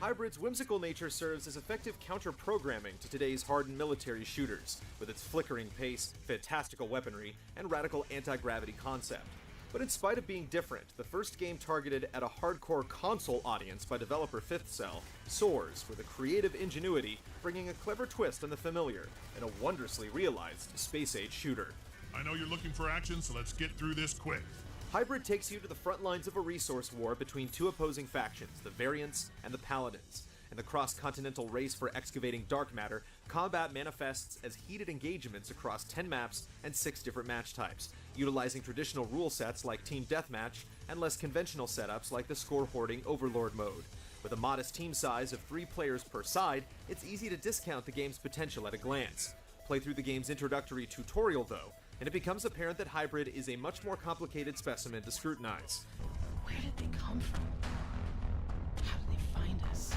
Hybrid's whimsical nature serves as effective counter-programming to today's hardened military shooters, with its flickering pace, fantastical weaponry, and radical anti-gravity concept. But in spite of being different, the first game targeted at a hardcore console audience by developer Fifth Cell soars with a creative ingenuity, bringing a clever twist on the familiar and a wondrously realized space-age shooter. I know you're looking for action, so let's get through this quick. Hybrid takes you to the front lines of a resource war between two opposing factions, the Variants and the Paladins. In the cross-continental race for excavating dark matter, combat manifests as heated engagements across 10 maps and 6 different match types, utilizing traditional rule sets like Team Deathmatch and less conventional setups like the score-hoarding Overlord mode. With a modest team size of 3 players per side, it's easy to discount the game's potential at a glance. Play through the game's introductory tutorial, though, and it becomes apparent that Hybrid is a much more complicated specimen to scrutinize. Where did they come from? How did they find us?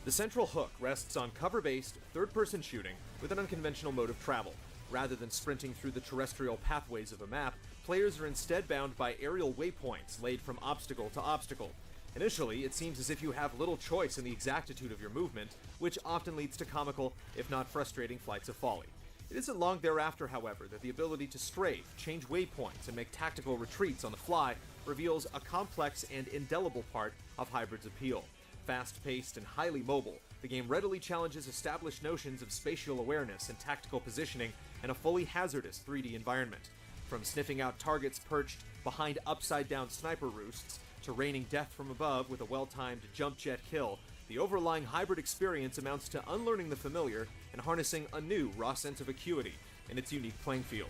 The central hook rests on cover-based, third-person shooting with an unconventional mode of travel. Rather than sprinting through the terrestrial pathways of a map, players are instead bound by aerial waypoints laid from obstacle to obstacle. Initially, it seems as if you have little choice in the exactitude of your movement, which often leads to comical, if not frustrating, flights of folly. It isn't long thereafter, however, that the ability to strafe, change waypoints, and make tactical retreats on the fly reveals a complex and indelible part of Hybrid's appeal. Fast-paced and highly mobile, the game readily challenges established notions of spatial awareness and tactical positioning in a fully hazardous 3D environment. From sniffing out targets perched behind upside-down sniper roosts to raining death from above with a well-timed jump jet kill, the overlying Hybrid experience amounts to unlearning the familiar and harnessing a new raw sense of acuity in its unique playing field.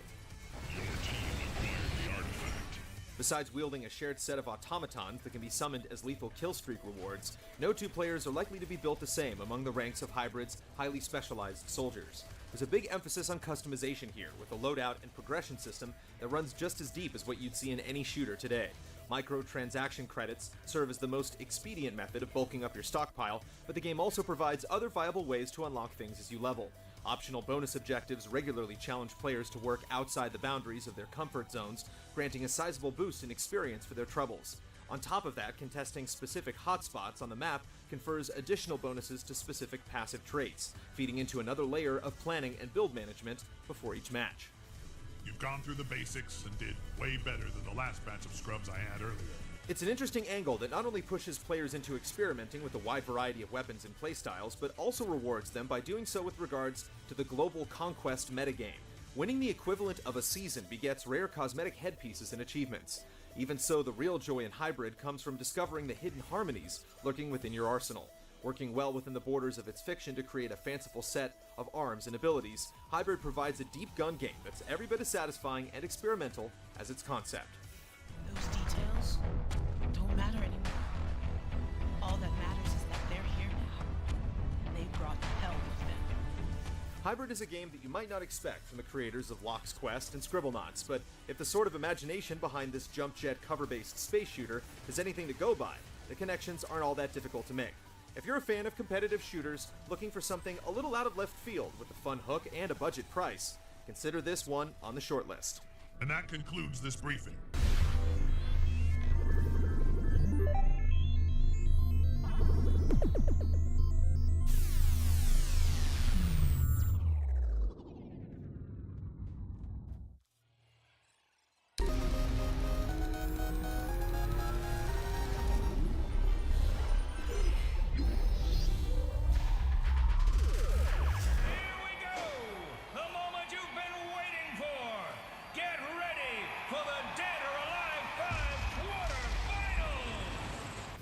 Your team acquired the artifact. Besides wielding a shared set of automatons that can be summoned as lethal killstreak rewards, no two players are likely to be built the same among the ranks of Hybrid's highly specialized soldiers. There's a big emphasis on customization here, with a loadout and progression system that runs just as deep as what you'd see in any shooter today. Microtransaction credits serve as the most expedient method of bulking up your stockpile, but the game also provides other viable ways to unlock things as you level. Optional bonus objectives regularly challenge players to work outside the boundaries of their comfort zones, granting a sizable boost in experience for their troubles. On top of that, contesting specific hotspots on the map confers additional bonuses to specific passive traits, feeding into another layer of planning and build management before each match. You've gone through the basics and did way better than the last batch of scrubs I had earlier. It's an interesting angle that not only pushes players into experimenting with a wide variety of weapons and playstyles, but also rewards them by doing so with regards to the global conquest metagame. Winning the equivalent of a season begets rare cosmetic headpieces and achievements. Even so, the real joy in Hybrid comes from discovering the hidden harmonies lurking within your arsenal. Working well within the borders of its fiction to create a fanciful set of arms and abilities, Hybrid provides a deep gun game that's every bit as satisfying and experimental as its concept. Those details don't matter anymore. All that matters is that they're here now. They brought hell with them. Hybrid is a game that you might not expect from the creators of Locke's Quest and Scribblenauts, but if the sort of imagination behind this jump jet cover-based space shooter is anything to go by, the connections aren't all that difficult to make. If you're a fan of competitive shooters looking for something a little out of left field with a fun hook and a budget price, consider this one on the short list. And that concludes this briefing.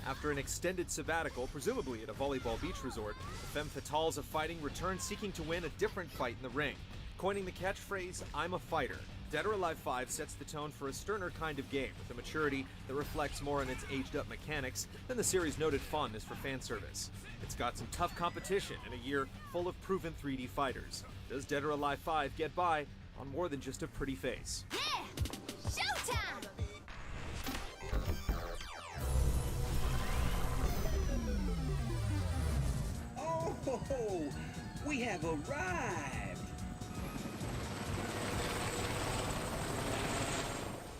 After an extended sabbatical, presumably at a volleyball beach resort, the femme fatales of fighting return seeking to win a different fight in the ring. Coining the catchphrase, "I'm a fighter," Dead or Alive 5 sets the tone for a sterner kind of game, with a maturity that reflects more on its aged-up mechanics than the series' noted fondness for fan service. It's got some tough competition in a year full of proven 3D fighters. Does Dead or Alive 5 get by on more than just a pretty face? Yeah! Showtime! Oh, we have arrived!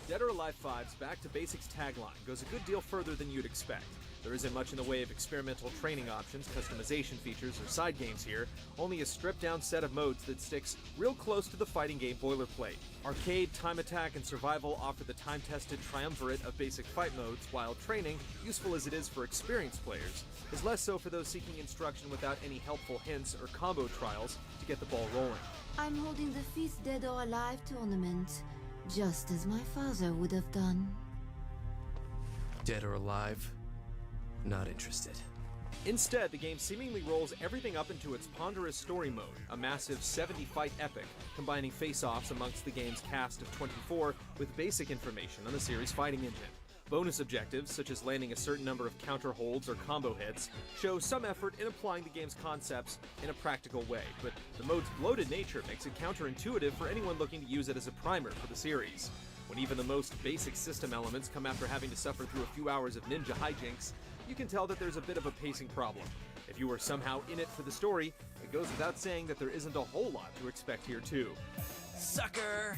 Dead or Alive 5's Back to Basics tagline goes a good deal further than you'd expect. There isn't much in the way of experimental training options, customization features, or side games here, only a stripped-down set of modes that sticks real close to the fighting game boilerplate. Arcade, time attack, and survival offer the time-tested triumvirate of basic fight modes, while training, useful as it is for experienced players, is less so for those seeking instruction without any helpful hints or combo trials to get the ball rolling. I'm holding the 5th Dead or Alive tournament, just as my father would have done. Dead or Alive? Not interested. Instead, the game seemingly rolls everything up into its ponderous story mode, a massive 70-fight epic, combining face-offs amongst the game's cast of 24 with basic information on the series' fighting engine. Bonus objectives, such as landing a certain number of counter holds or combo hits, show some effort in applying the game's concepts in a practical way, but the mode's bloated nature makes it counterintuitive for anyone looking to use it as a primer for the series. When even the most basic system elements come after having to suffer through a few hours of ninja hijinks, you can tell that there's a bit of a pacing problem. If you were somehow in it for the story, it goes without saying that there isn't a whole lot to expect here too. Sucker!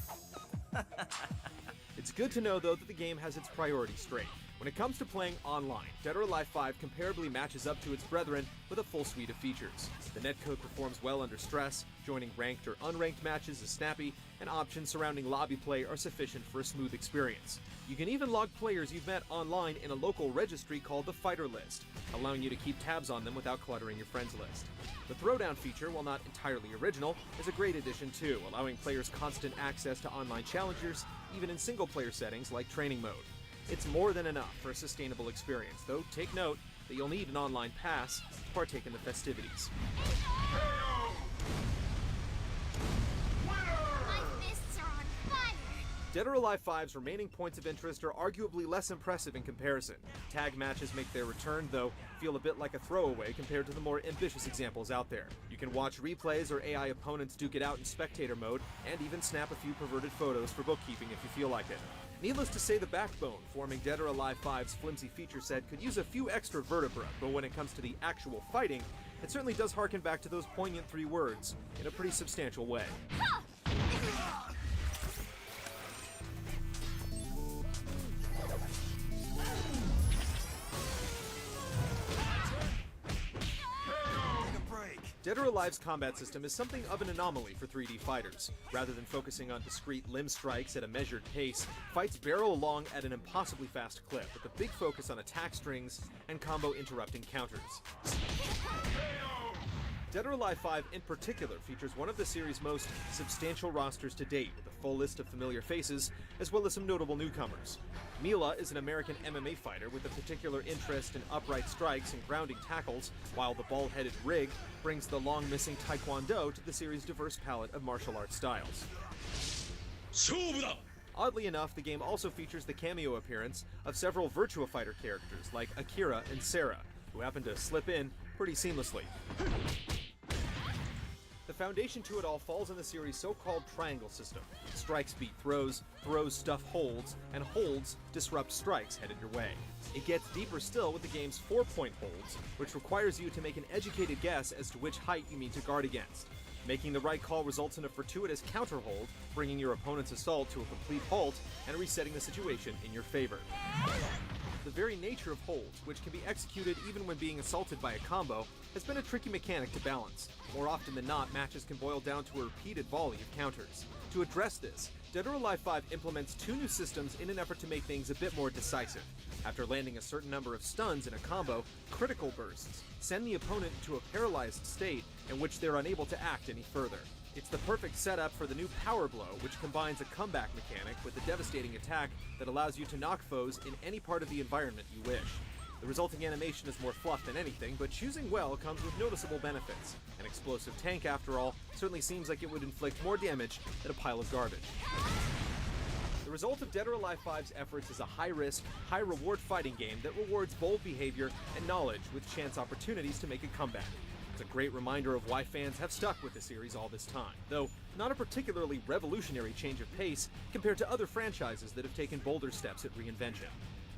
It's good to know, though, that the game has its priorities straight. When it comes to playing online, Dead or Alive 5 comparably matches up to its brethren with a full suite of features. The netcode performs well under stress, joining ranked or unranked matches is snappy, and options surrounding lobby play are sufficient for a smooth experience. You can even log players you've met online in a local registry called the Fighter List, allowing you to keep tabs on them without cluttering your friends list. The throwdown feature, while not entirely original, is a great addition too, allowing players constant access to online challengers, even in single-player settings like training mode. It's more than enough for a sustainable experience, though take note that you'll need an online pass to partake in the festivities. My fists are on fire! Dead or Alive 5's remaining points of interest are arguably less impressive in comparison. Tag matches make their return, though feel a bit like a throwaway compared to the more ambitious examples out there. You can watch replays or AI opponents duke it out in spectator mode, and even snap a few perverted photos for bookkeeping if you feel like it. Needless to say, the backbone forming Dead or Alive 5's flimsy feature set could use a few extra vertebra, but when it comes to the actual fighting, it certainly does harken back to those poignant 3 words in a pretty substantial way. Dead or Alive's combat system is something of an anomaly for 3D fighters. Rather than focusing on discrete limb strikes at a measured pace, fights barrel along at an impossibly fast clip, with a big focus on attack strings and combo interrupting counters. Dead or Alive 5 in particular features one of the series' most substantial rosters to date, with a full list of familiar faces, as well as some notable newcomers. Mila is an American MMA fighter with a particular interest in upright strikes and grounding tackles, while the bald-headed Rig brings the long-missing Taekwondo to the series' diverse palette of martial arts styles. Oddly enough, the game also features the cameo appearance of several Virtua Fighter characters like Akira and Sarah, who happen to slip in pretty seamlessly. The foundation to it all falls in the series' so-called triangle system. Strikes beat throws, throws stuff holds, and holds disrupt strikes headed your way. It gets deeper still with the game's 4-point holds, which requires you to make an educated guess as to which height you mean to guard against. Making the right call results in a fortuitous counter hold, bringing your opponent's assault to a complete halt and resetting the situation in your favor. The very nature of holds, which can be executed even when being assaulted by a combo, has been a tricky mechanic to balance. More often than not, matches can boil down to a repeated volley of counters. To address this, Dead or Alive 5 implements 2 new systems in an effort to make things a bit more decisive. After landing a certain number of stuns in a combo, critical bursts send the opponent into a paralyzed state in which they're unable to act any further. It's the perfect setup for the new Power Blow, which combines a comeback mechanic with a devastating attack that allows you to knock foes in any part of the environment you wish. The resulting animation is more fluff than anything, but choosing well comes with noticeable benefits. An explosive tank, after all, certainly seems like it would inflict more damage than a pile of garbage. The result of Dead or Alive 5's efforts is a high-risk, high-reward fighting game that rewards bold behavior and knowledge with chance opportunities to make a comeback. It's a great reminder of why fans have stuck with the series all this time, though not a particularly revolutionary change of pace compared to other franchises that have taken bolder steps at reinvention.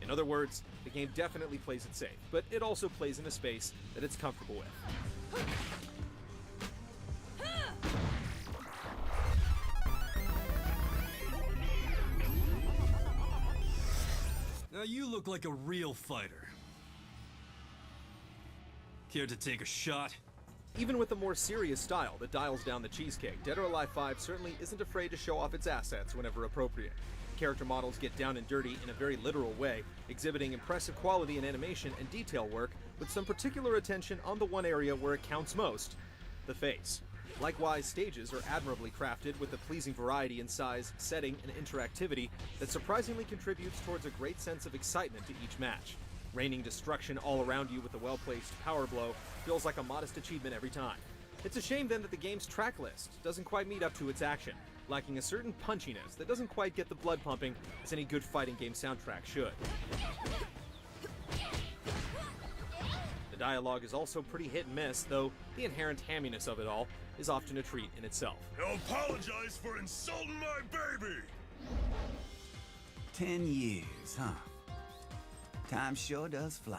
In other words, the game definitely plays it safe, but it also plays in a space that it's comfortable with. Now you look like a real fighter. Care to take a shot? Even with a more serious style that dials down the cheesecake, Dead or Alive 5 certainly isn't afraid to show off its assets whenever appropriate. Character models get down and dirty in a very literal way, exhibiting impressive quality in animation and detail work, with some particular attention on the one area where it counts most, the face. Likewise, stages are admirably crafted with a pleasing variety in size, setting, and interactivity that surprisingly contributes towards a great sense of excitement to each match. Raining destruction all around you with a well-placed power blow feels like a modest achievement every time. It's a shame then that the game's track list doesn't quite meet up to its action, lacking a certain punchiness that doesn't quite get the blood pumping as any good fighting game soundtrack should. The dialogue is also pretty hit and miss, though the inherent hamminess of it all is often a treat in itself. Now apologize for insulting my baby! 10 years, huh? Time sure does fly.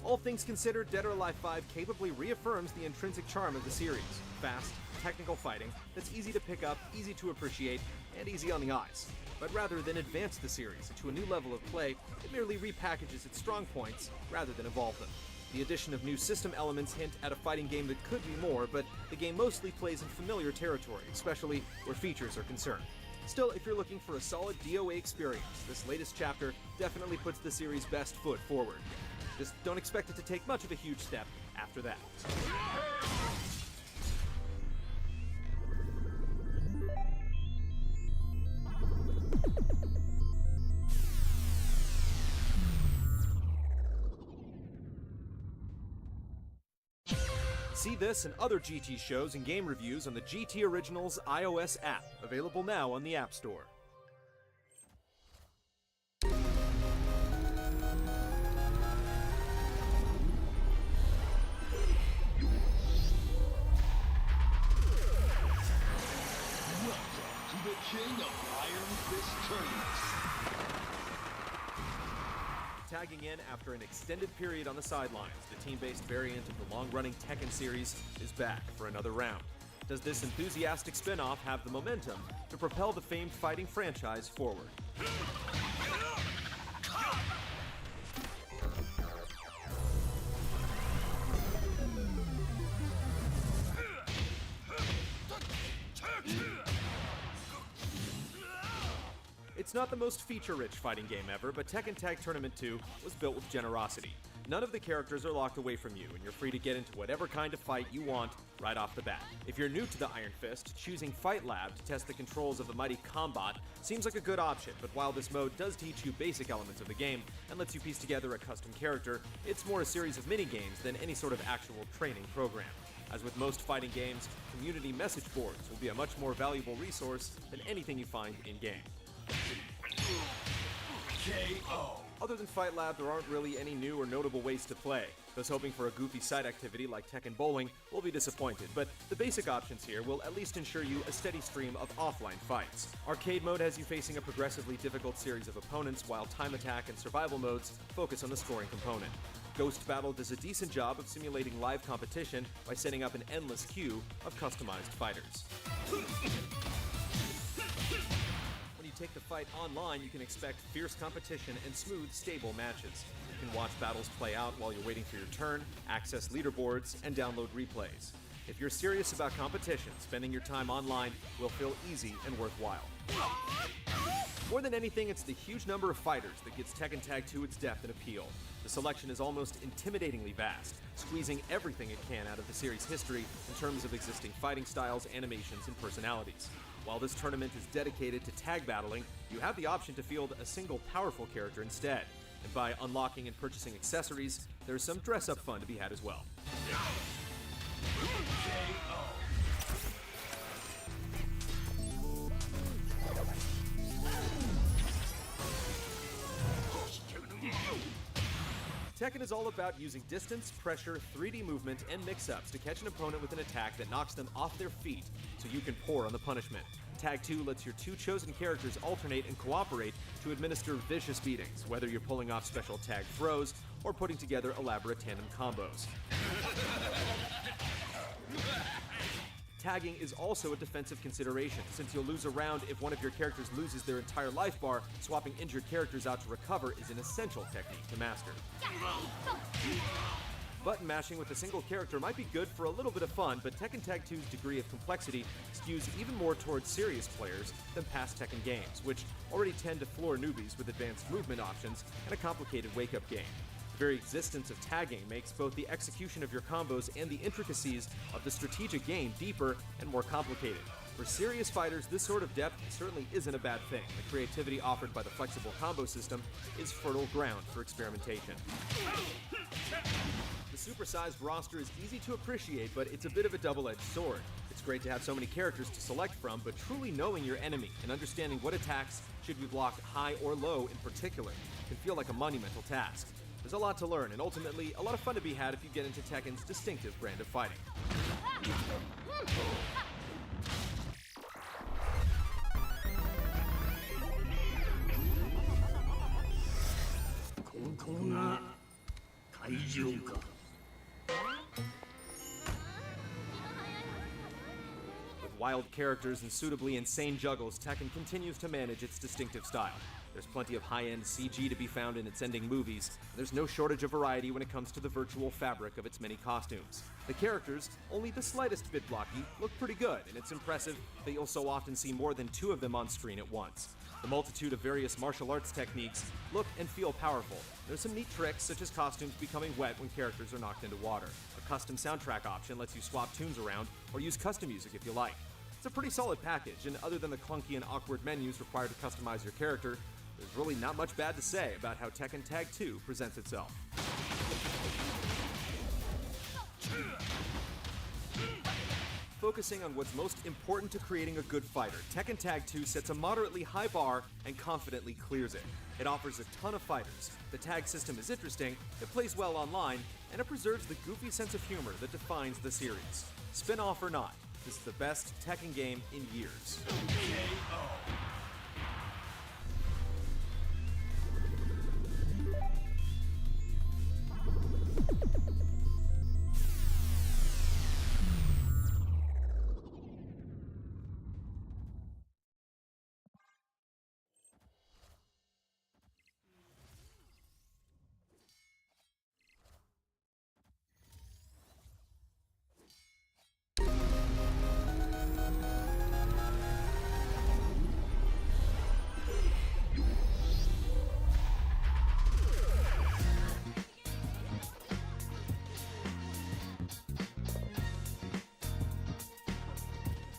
All things considered, Dead or Alive 5 capably reaffirms the intrinsic charm of the series. Fast, technical fighting that's easy to pick up, easy to appreciate, and easy on the eyes. But rather than advance the series into a new level of play, it merely repackages its strong points rather than evolve them. The addition of new system elements hint at a fighting game that could be more, but the game mostly plays in familiar territory, especially where features are concerned. Still, if you're looking for a solid DOA experience, this latest chapter definitely puts the series' best foot forward. Just don't expect it to take much of a huge step after that. See this and other GT shows and game reviews on the GT Originals iOS app, available now on the App Store. To the King of Iron Fist Tournaments. Tagging in after an extended period on the sidelines, the team-based variant of the long-running Tekken series is back for another round. Does this enthusiastic spin-off have the momentum to propel the famed fighting franchise forward? It's not the most feature-rich fighting game ever, but Tekken Tag Tournament 2 was built with generosity. None of the characters are locked away from you, and you're free to get into whatever kind of fight you want right off the bat. If you're new to the Iron Fist, choosing Fight Lab to test the controls of the mighty Combat seems like a good option, but while this mode does teach you basic elements of the game and lets you piece together a custom character, it's more a series of mini-games than any sort of actual training program. As with most fighting games, community message boards will be a much more valuable resource than anything you find in-game. KO. Other than Fight Lab, there aren't really any new or notable ways to play. Those hoping for a goofy side activity like Tekken Bowling will be disappointed, but the basic options here will at least ensure you a steady stream of offline fights. Arcade mode has you facing a progressively difficult series of opponents, while time attack and survival modes focus on the scoring component. Ghost Battle does a decent job of simulating live competition by setting up an endless queue of customized fighters. When you take the fight online, you can expect fierce competition and smooth, stable matches. You can watch battles play out while you're waiting for your turn, access leaderboards, and download replays. If you're serious about competition, spending your time online will feel easy and worthwhile. More than anything, it's the huge number of fighters that gives Tekken Tag 2 its depth and appeal. The selection is almost intimidatingly vast, squeezing everything it can out of the series' history in terms of existing fighting styles, animations, and personalities. While this tournament is dedicated to tag battling, you have the option to field a single powerful character instead. And by unlocking and purchasing accessories, there's some dress-up fun to be had as well. Tekken is all about using distance, pressure, 3D movement, and mix-ups to catch an opponent with an attack that knocks them off their feet so you can pour on the punishment. Tag 2 lets your two chosen characters alternate and cooperate to administer vicious beatings, whether you're pulling off special tag throws or putting together elaborate tandem combos. Tagging is also a defensive consideration, since you'll lose a round if one of your characters loses their entire life bar. Swapping injured characters out to recover is an essential technique to master. Button mashing with a single character might be good for a little bit of fun, but Tekken Tag 2's degree of complexity skews even more towards serious players than past Tekken games, which already tend to floor newbies with advanced movement options and a complicated wake-up game. The very existence of tagging makes both the execution of your combos and the intricacies of the strategic game deeper and more complicated. For serious fighters, this sort of depth certainly isn't a bad thing. The creativity offered by the flexible combo system is fertile ground for experimentation. The supersized roster is easy to appreciate, but it's a bit of a double-edged sword. It's great to have so many characters to select from, but truly knowing your enemy and understanding what attacks should be blocked high or low in particular can feel like a monumental task. There's a lot to learn, and ultimately, a lot of fun to be had if you get into Tekken's distinctive brand of fighting. wild characters and suitably insane juggles, Tekken continues to manage its distinctive style. There's plenty of high-end CG to be found in its ending movies, and there's no shortage of variety when it comes to the virtual fabric of its many costumes. The characters, only the slightest bit blocky, look pretty good, and it's impressive that you'll so often see more than two of them on screen at once. The multitude of various martial arts techniques look and feel powerful. There's some neat tricks, such as costumes becoming wet when characters are knocked into water. A custom soundtrack option lets you swap tunes around, or use custom music if you like. It's a pretty solid package, and other than the clunky and awkward menus required to customize your character, there's really not much bad to say about how Tekken Tag 2 presents itself. Focusing on what's most important to creating a good fighter, Tekken Tag 2 sets a moderately high bar and confidently clears it. It offers a ton of fighters, the tag system is interesting, it plays well online, and it preserves the goofy sense of humor that defines the series. Spin-off or not, this is the best Tekken game in years.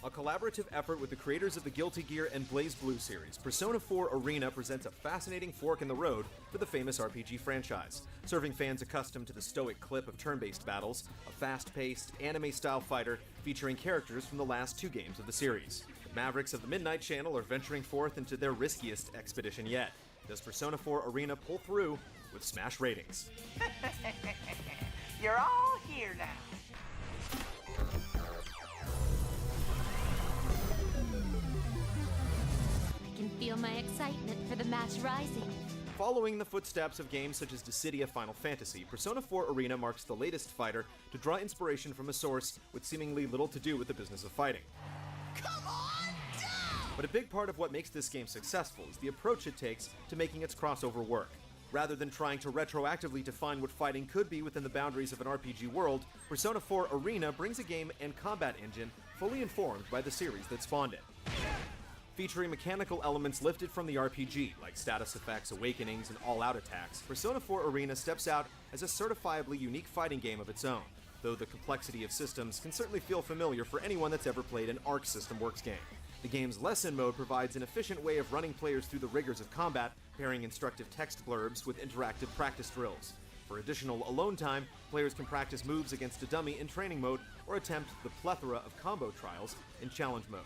A collaborative effort with the creators of the Guilty Gear and Blaze Blue series, Persona 4 Arena presents a fascinating fork in the road for the famous RPG franchise, serving fans accustomed to the stoic clip of turn-based battles, a fast-paced, anime-style fighter featuring characters from the last two games of the series. The Mavericks of the Midnight Channel are venturing forth into their riskiest expedition yet. Does Persona 4 Arena pull through with smash ratings? You're all here now. I can feel my excitement for the match rising. Following the footsteps of games such as Dissidia Final Fantasy, Persona 4 Arena marks the latest fighter to draw inspiration from a source with seemingly little to do with the business of fighting. Come on down! But a big part of what makes this game successful is the approach it takes to making its crossover work. Rather than trying to retroactively define what fighting could be within the boundaries of an RPG world, Persona 4 Arena brings a game and combat engine fully informed by the series that spawned it. Featuring mechanical elements lifted from the RPG, like status effects, awakenings, and all-out attacks, Persona 4 Arena steps out as a certifiably unique fighting game of its own, though the complexity of systems can certainly feel familiar for anyone that's ever played an Arc System Works game. The game's lesson mode provides an efficient way of running players through the rigors of combat, pairing instructive text blurbs with interactive practice drills. For additional alone time, players can practice moves against a dummy in training mode or attempt the plethora of combo trials in challenge mode.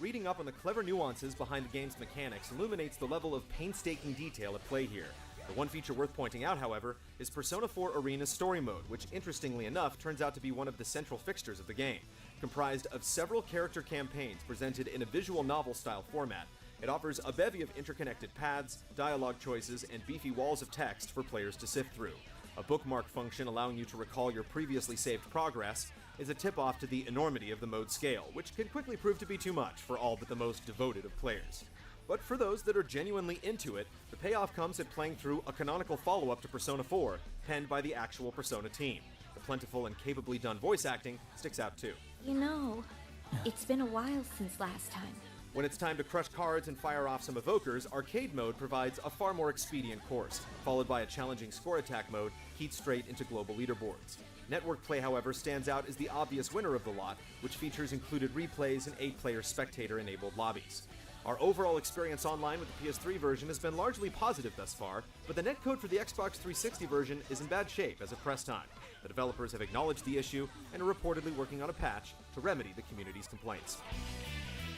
Reading up on the clever nuances behind the game's mechanics illuminates the level of painstaking detail at play here. The one feature worth pointing out, however, is Persona 4 Arena's story mode, which interestingly enough turns out to be one of the central fixtures of the game. Comprised of several character campaigns presented in a visual novel-style format, it offers a bevy of interconnected paths, dialogue choices, and beefy walls of text for players to sift through. A bookmark function allowing you to recall your previously saved progress is a tip-off to the enormity of the mode scale, which can quickly prove to be too much for all but the most devoted of players. But for those that are genuinely into it, the payoff comes at playing through a canonical follow-up to Persona 4, penned by the actual Persona team. The plentiful and capably done voice acting sticks out too. You know, it's been a while since last time. When it's time to crush cards and fire off some evokers, arcade mode provides a far more expedient course, followed by a challenging score attack mode, keyed straight into global leaderboards. Network play, however, stands out as the obvious winner of the lot, which features included replays and 8-player spectator-enabled lobbies. Our overall experience online with the PS3 version has been largely positive thus far, but the netcode for the Xbox 360 version is in bad shape as of press time. The developers have acknowledged the issue and are reportedly working on a patch to remedy the community's complaints.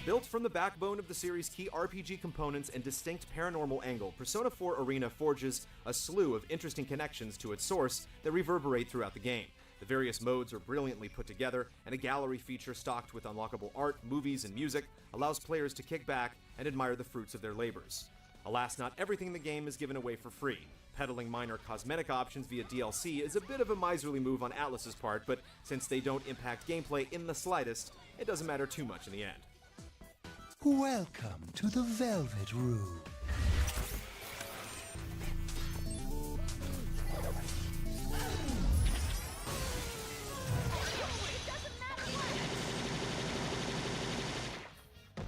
Built from the backbone of the series' key RPG components and distinct paranormal angle, Persona 4 Arena forges a slew of interesting connections to its source that reverberate throughout the game. The various modes are brilliantly put together, and a gallery feature stocked with unlockable art, movies, and music allows players to kick back and admire the fruits of their labors. Alas, not everything in the game is given away for free. Peddling minor cosmetic options via DLC is a bit of a miserly move on Atlus's part, but since they don't impact gameplay in the slightest, it doesn't matter too much in the end. Welcome to the Velvet Room.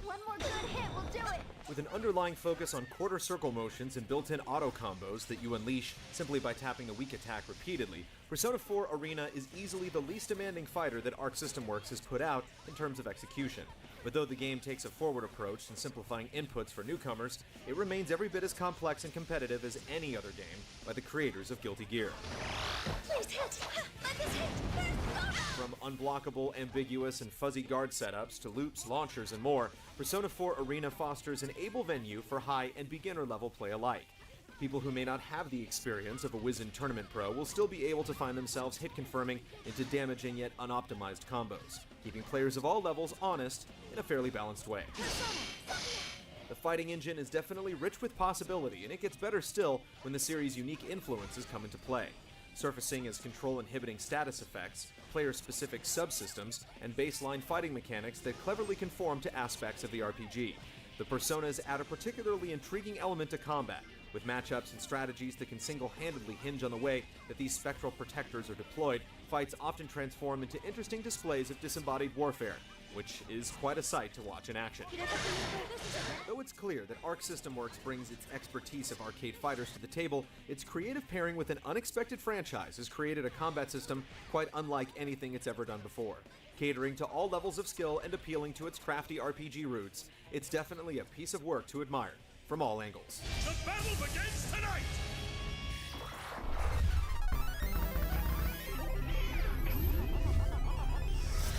One more good hit will do it. With an underlying focus on quarter circle motions and built-in auto combos that you unleash simply by tapping the weak attack repeatedly, Persona 4 Arena is easily the least demanding fighter that Arc System Works has put out in terms of execution. But though the game takes a forward approach in simplifying inputs for newcomers, it remains every bit as complex and competitive as any other game by the creators of Guilty Gear. Please hit. Let this hit. From unblockable, ambiguous, and fuzzy guard setups to loops, launchers, and more, Persona 4 Arena fosters an able venue for high and beginner level play alike. People who may not have the experience of a wizened tournament pro will still be able to find themselves hit confirming into damaging yet unoptimized combos, keeping players of all levels honest in a fairly balanced way. The fighting engine is definitely rich with possibility, and it gets better still when the series' unique influences come into play, surfacing as control-inhibiting status effects, player-specific subsystems, and baseline fighting mechanics that cleverly conform to aspects of the RPG. The Personas add a particularly intriguing element to combat, with matchups and strategies that can single-handedly hinge on the way that these spectral protectors are deployed. Fights often transform into interesting displays of disembodied warfare, which is quite a sight to watch in action. Though it's clear that Arc System Works brings its expertise of arcade fighters to the table, its creative pairing with an unexpected franchise has created a combat system quite unlike anything it's ever done before. Catering to all levels of skill and appealing to its crafty RPG roots, it's definitely a piece of work to admire from all angles. The battle begins tonight!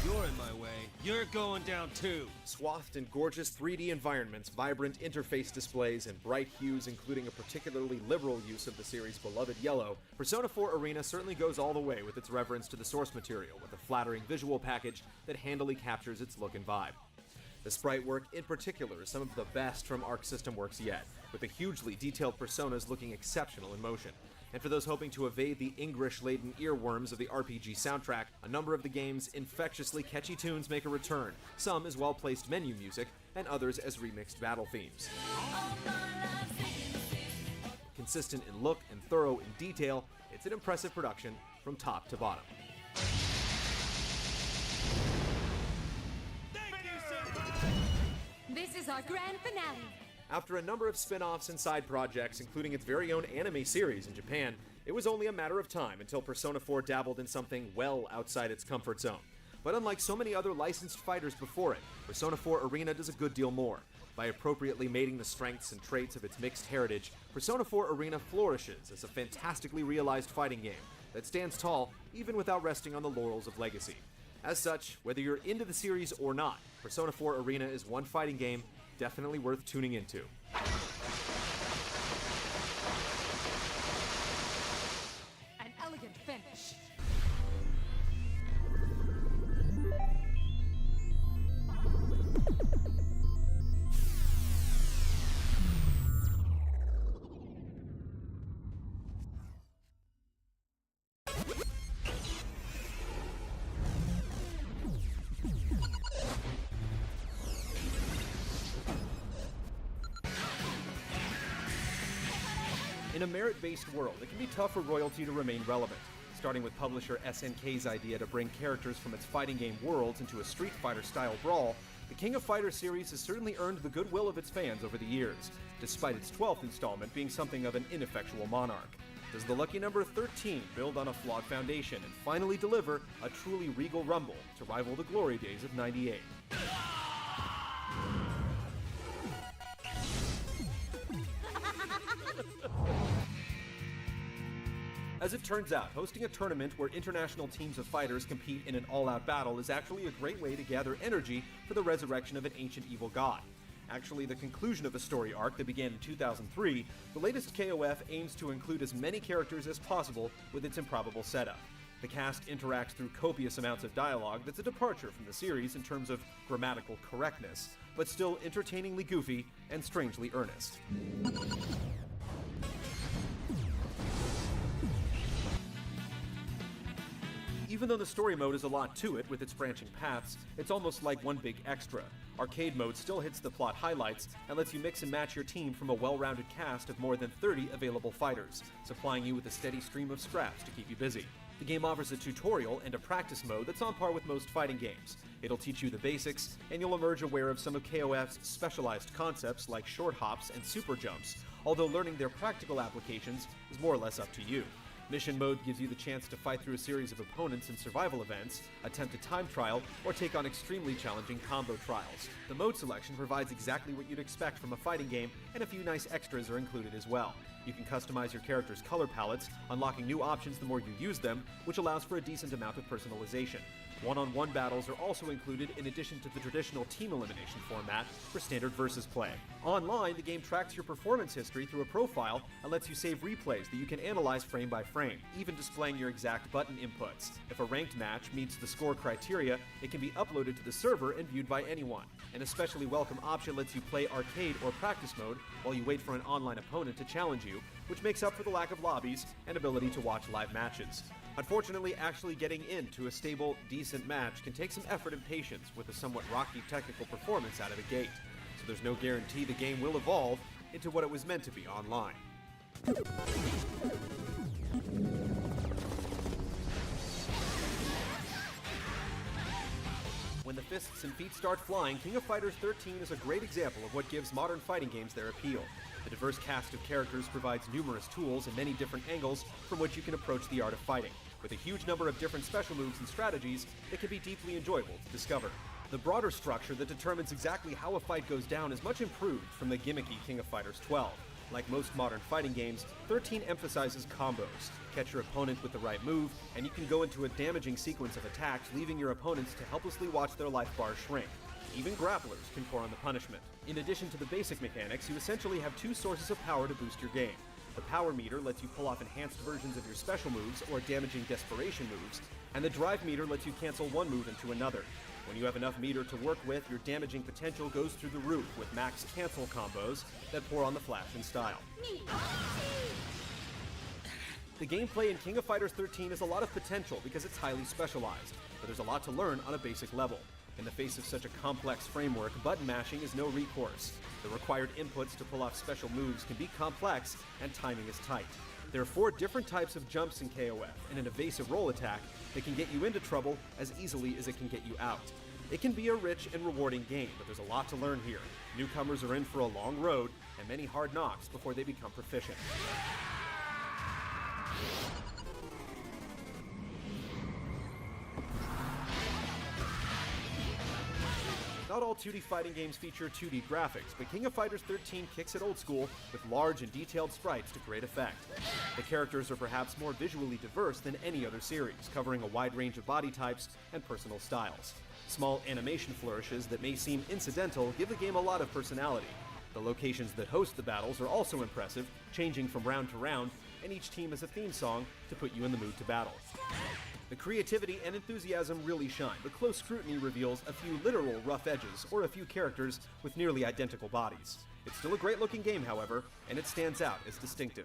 You're in my way. You're going down too. Swathed in gorgeous 3D environments, vibrant interface displays, and bright hues, including a particularly liberal use of the series' beloved yellow, Persona 4 Arena certainly goes all the way with its reverence to the source material, with a flattering visual package that handily captures its look and vibe. The sprite work in particular is some of the best from Arc System Works yet, with the hugely detailed personas looking exceptional in motion. And for those hoping to evade the English-laden earworms of the RPG soundtrack, a number of the game's infectiously catchy tunes make a return, some as well-placed menu music, and others as remixed battle themes. Consistent in look and thorough in detail, it's an impressive production from top to bottom. This is our grand finale. After a number of spin-offs and side projects, including its very own anime series in Japan, it was only a matter of time until Persona 4 dabbled in something well outside its comfort zone. But unlike so many other licensed fighters before it, Persona 4 Arena does a good deal more. By appropriately mating the strengths and traits of its mixed heritage, Persona 4 Arena flourishes as a fantastically realized fighting game that stands tall even without resting on the laurels of legacy. As such, whether you're into the series or not, Persona 4 Arena is one fighting game definitely worth tuning into. An elegant finish. In a merit-based world, it can be tough for royalty to remain relevant, starting with publisher SNK's idea to bring characters from its fighting game worlds into a Street Fighter-style brawl. The King of Fighters series has certainly earned the goodwill of its fans over the years, despite its 12th installment being something of an ineffectual monarch. Does the lucky number 13 build on a flawed foundation and finally deliver a truly regal rumble to rival the glory days of '98? As it turns out, hosting a tournament where international teams of fighters compete in an all-out battle is actually a great way to gather energy for the resurrection of an ancient evil god. Actually, the conclusion of a story arc that began in 2003, the latest KOF aims to include as many characters as possible with its improbable setup. The cast interacts through copious amounts of dialogue that's a departure from the series in terms of grammatical correctness, but still entertainingly goofy and strangely earnest. Even though the story mode is a lot to it with its branching paths, it's almost like one big extra. Arcade mode still hits the plot highlights and lets you mix and match your team from a well-rounded cast of more than 30 available fighters, supplying you with a steady stream of scraps to keep you busy. The game offers a tutorial and a practice mode that's on par with most fighting games. It'll teach you the basics, and you'll emerge aware of some of KOF's specialized concepts like short hops and super jumps, although learning their practical applications is more or less up to you. Mission mode gives you the chance to fight through a series of opponents in survival events, attempt a time trial, or take on extremely challenging combo trials. The mode selection provides exactly what you'd expect from a fighting game, and a few nice extras are included as well. You can customize your character's color palettes, unlocking new options the more you use them, which allows for a decent amount of personalization. One-on-one battles are also included in addition to the traditional team elimination format for standard versus play. Online, the game tracks your performance history through a profile and lets you save replays that you can analyze frame by frame, even displaying your exact button inputs. If a ranked match meets the score criteria, it can be uploaded to the server and viewed by anyone. An especially welcome option lets you play arcade or practice mode while you wait for an online opponent to challenge you, which makes up for the lack of lobbies and ability to watch live matches. Unfortunately, actually getting into a stable, decent match can take some effort and patience with a somewhat rocky technical performance out of the gate, so there's no guarantee the game will evolve into what it was meant to be online. When the fists and feet start flying, King of Fighters 13 is a great example of what gives modern fighting games their appeal. The diverse cast of characters provides numerous tools and many different angles from which you can approach the art of fighting, with a huge number of different special moves and strategies that can be deeply enjoyable to discover. The broader structure that determines exactly how a fight goes down is much improved from the gimmicky King of Fighters 12. Like most modern fighting games, 13 emphasizes combos. Catch your opponent with the right move, and you can go into a damaging sequence of attacks, leaving your opponents to helplessly watch their life bar shrink. Even grapplers can pour on the punishment. In addition to the basic mechanics, you essentially have two sources of power to boost your game. The power meter lets you pull off enhanced versions of your special moves or damaging desperation moves, and the drive meter lets you cancel one move into another. When you have enough meter to work with, your damaging potential goes through the roof with max cancel combos that pour on the flash in style. The gameplay in King of Fighters 13 has a lot of potential because it's highly specialized, but there's a lot to learn on a basic level. In the face of such a complex framework, button mashing is no recourse. The required inputs to pull off special moves can be complex, and timing is tight. There are 4 different types of jumps in KOF, and an evasive roll attack that can get you into trouble as easily as it can get you out. It can be a rich and rewarding game, but there's a lot to learn here. Newcomers are in for a long road, and many hard knocks before they become proficient. Not all 2D fighting games feature 2D graphics, but King of Fighters 13 kicks it old school with large and detailed sprites to great effect. The characters are perhaps more visually diverse than any other series, covering a wide range of body types and personal styles. Small animation flourishes that may seem incidental give the game a lot of personality. The locations that host the battles are also impressive, changing from round to round, and each team has a theme song to put you in the mood to battle. The creativity and enthusiasm really shine, but close scrutiny reveals a few literal rough edges or a few characters with nearly identical bodies. It's still a great-looking game, however, and it stands out as distinctive.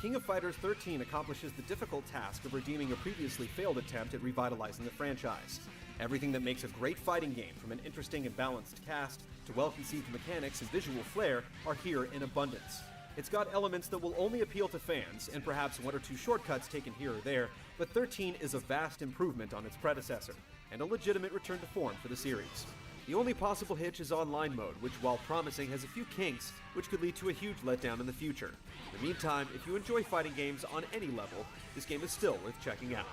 King of Fighters 13 accomplishes the difficult task of redeeming a previously failed attempt at revitalizing the franchise. Everything that makes a great fighting game, from an interesting and balanced cast to well-conceived mechanics and visual flair, are here in abundance. It's got elements that will only appeal to fans, and perhaps 1 or 2 shortcuts taken here or there, but 13 is a vast improvement on its predecessor, and a legitimate return to form for the series. The only possible hitch is online mode, which, while promising, has a few kinks, which could lead to a huge letdown in the future. In the meantime, if you enjoy fighting games on any level, this game is still worth checking out.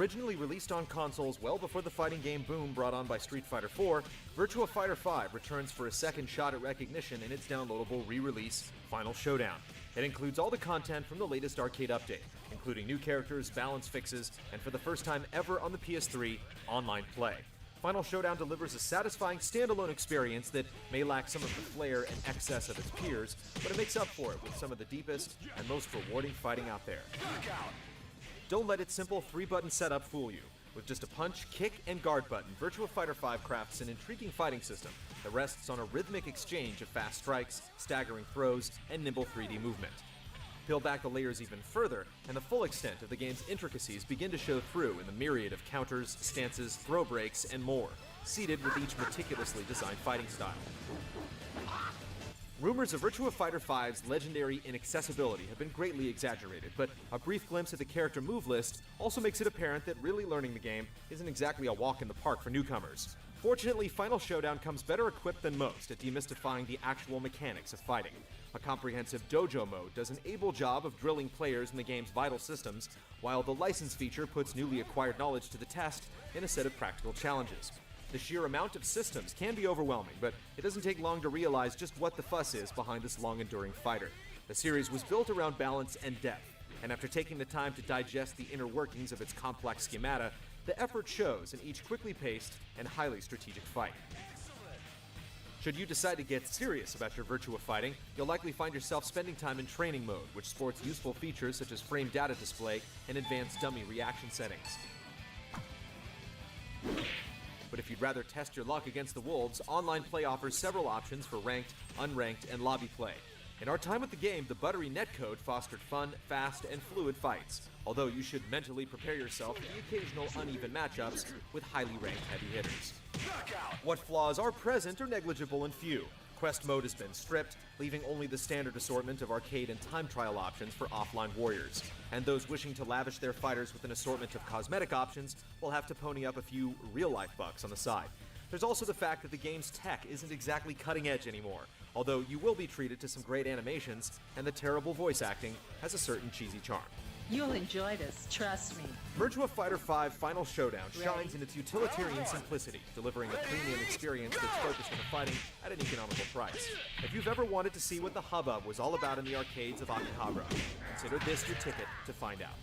Originally released on consoles well before the fighting game boom brought on by Street Fighter IV, Virtua Fighter V returns for a second shot at recognition in its downloadable re-release, Final Showdown. It includes all the content from the latest arcade update, including new characters, balance fixes, and for the first time ever on the PS3, online play. Final Showdown delivers a satisfying standalone experience that may lack some of the flair and excess of its peers, but it makes up for it with some of the deepest and most rewarding fighting out there. Don't let its simple 3-button setup fool you. With just a punch, kick, and guard button, Virtua Fighter V crafts an intriguing fighting system that rests on a rhythmic exchange of fast strikes, staggering throws, and nimble 3D movement. Peel back the layers even further, and the full extent of the game's intricacies begin to show through in the myriad of counters, stances, throw breaks, and more, seated with each meticulously designed fighting style. Rumors of Virtua Fighter V's legendary inaccessibility have been greatly exaggerated, but a brief glimpse at the character move list also makes it apparent that really learning the game isn't exactly a walk in the park for newcomers. Fortunately, Final Showdown comes better equipped than most at demystifying the actual mechanics of fighting. A comprehensive dojo mode does an able job of drilling players in the game's vital systems, while the license feature puts newly acquired knowledge to the test in a set of practical challenges. The sheer amount of systems can be overwhelming, but it doesn't take long to realize just what the fuss is behind this long-enduring fighter. The series was built around balance and depth, and after taking the time to digest the inner workings of its complex schemata, the effort shows in each quickly paced and highly strategic fight. Should you decide to get serious about your Virtua fighting, you'll likely find yourself spending time in training mode, which sports useful features such as frame data display and advanced dummy reaction settings. But if you'd rather test your luck against the wolves, online play offers several options for ranked, unranked, and lobby play. In our time with the game, the buttery netcode fostered fun, fast, and fluid fights, although you should mentally prepare yourself for the occasional uneven matchups with highly ranked heavy hitters. What flaws are present are negligible and few. Quest mode has been stripped, leaving only the standard assortment of arcade and time trial options for offline warriors. And those wishing to lavish their fighters with an assortment of cosmetic options will have to pony up a few real-life bucks on the side. There's also the fact that the game's tech isn't exactly cutting edge anymore, although you will be treated to some great animations, and the terrible voice acting has a certain cheesy charm. You'll enjoy this, trust me. Virtua Fighter V Final Showdown shines in its utilitarian simplicity, delivering a premium experience that's focused on the fighting at an economical price. If you've ever wanted to see what the hubbub was all about in the arcades of Akihabara, consider this your ticket to find out.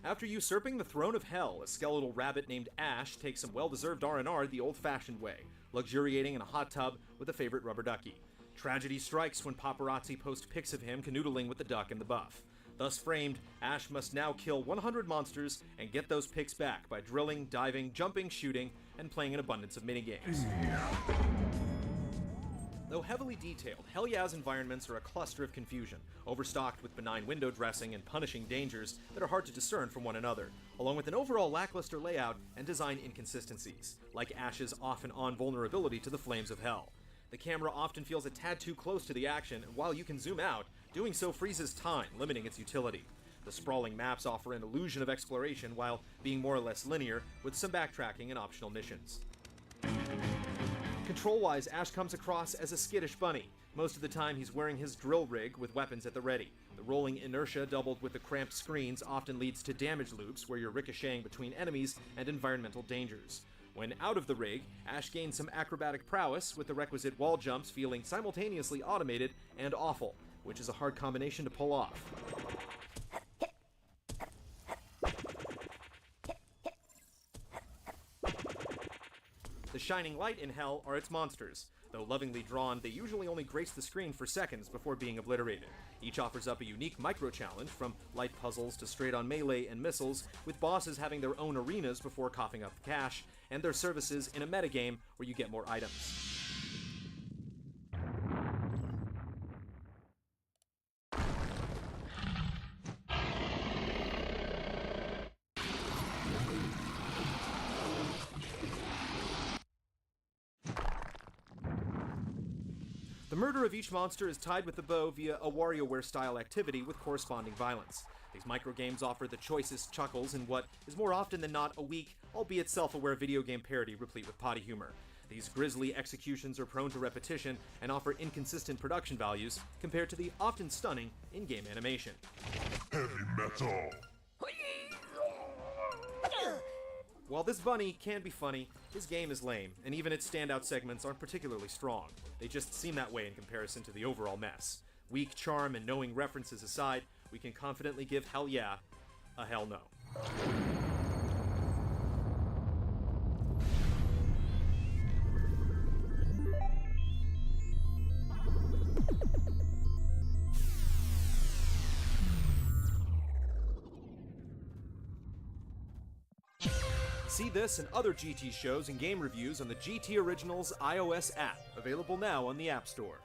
After usurping the throne of hell, a skeletal rabbit named Ash takes some well-deserved R&R the old-fashioned way, luxuriating in a hot tub with a favorite rubber ducky. Tragedy strikes when paparazzi post pics of him canoodling with the duck in the buff. Thus framed, Ash must now kill 100 monsters and get those pics back by drilling, diving, jumping, shooting, and playing an abundance of minigames. Though heavily detailed, Hell Yeah's environments are a cluster of confusion, overstocked with benign window dressing and punishing dangers that are hard to discern from one another, along with an overall lackluster layout and design inconsistencies, like Ash's off-and-on vulnerability to the flames of hell. The camera often feels a tad too close to the action, and while you can zoom out, doing so freezes time, limiting its utility. The sprawling maps offer an illusion of exploration while being more or less linear, with some backtracking and optional missions. Control-wise, Ash comes across as a skittish bunny. Most of the time he's wearing his drill rig with weapons at the ready. The rolling inertia doubled with the cramped screens often leads to damage loops where you're ricocheting between enemies and environmental dangers. When out of the rig, Ash gains some acrobatic prowess with the requisite wall jumps feeling simultaneously automated and awful, which is a hard combination to pull off. The shining light in Hell are its monsters. Though lovingly drawn, they usually only grace the screen for seconds before being obliterated. Each offers up a unique micro-challenge, from light puzzles to straight-on melee and missiles, with bosses having their own arenas before coughing up the cash, and their services in a metagame where you get more items. The murder of each monster is tied with the bow via a WarioWare-style activity with corresponding violence. These microgames offer the choicest chuckles in what is more often than not a weak, albeit self-aware video game parody replete with potty humor. These grisly executions are prone to repetition and offer inconsistent production values compared to the often stunning in-game animation. Heavy metal! While this bunny can be funny, his game is lame, and even its standout segments aren't particularly strong. They just seem that way in comparison to the overall mess. Weak charm and knowing references aside, we can confidently give hell yeah a hell no. See this and other GT shows and game reviews on the GT Originals iOS app, available now on the App Store.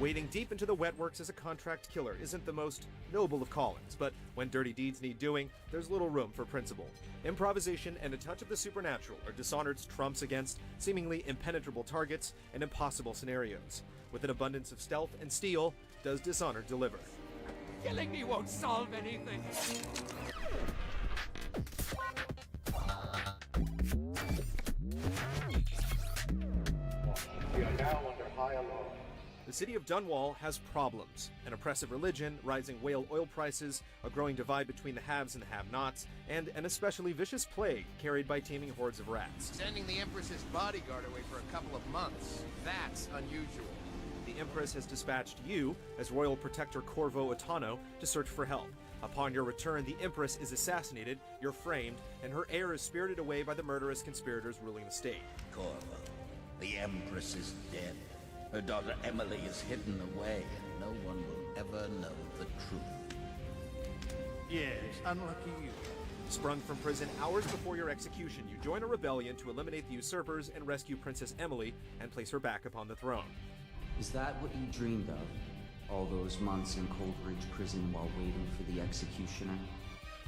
Wading deep into the wetworks as a contract killer isn't the most noble of callings, but when dirty deeds need doing, there's little room for principle. Improvisation and a touch of the supernatural are Dishonored's trumps against seemingly impenetrable targets and impossible scenarios. With an abundance of stealth and steel, does Dishonored deliver? Killing me won't solve anything. We are now under high alert. The city of Dunwall has problems. An oppressive religion, rising whale oil prices, a growing divide between the haves and the have-nots, and an especially vicious plague carried by teeming hordes of rats. Sending the Empress's bodyguard away for a couple of months. That's unusual. The Empress has dispatched you, as Royal Protector Corvo Otano, to search for help. Upon your return, the Empress is assassinated, you're framed, and her heir is spirited away by the murderous conspirators ruling the state. Corvo, the Empress is dead. Her daughter Emily is hidden away, and no one will ever know the truth. Yes, unlucky you. Sprung from prison hours before your execution, you join a rebellion to eliminate the usurpers and rescue Princess Emily and place her back upon the throne. Is that what you dreamed of? All those months in Coldridge Prison while waiting for the executioner?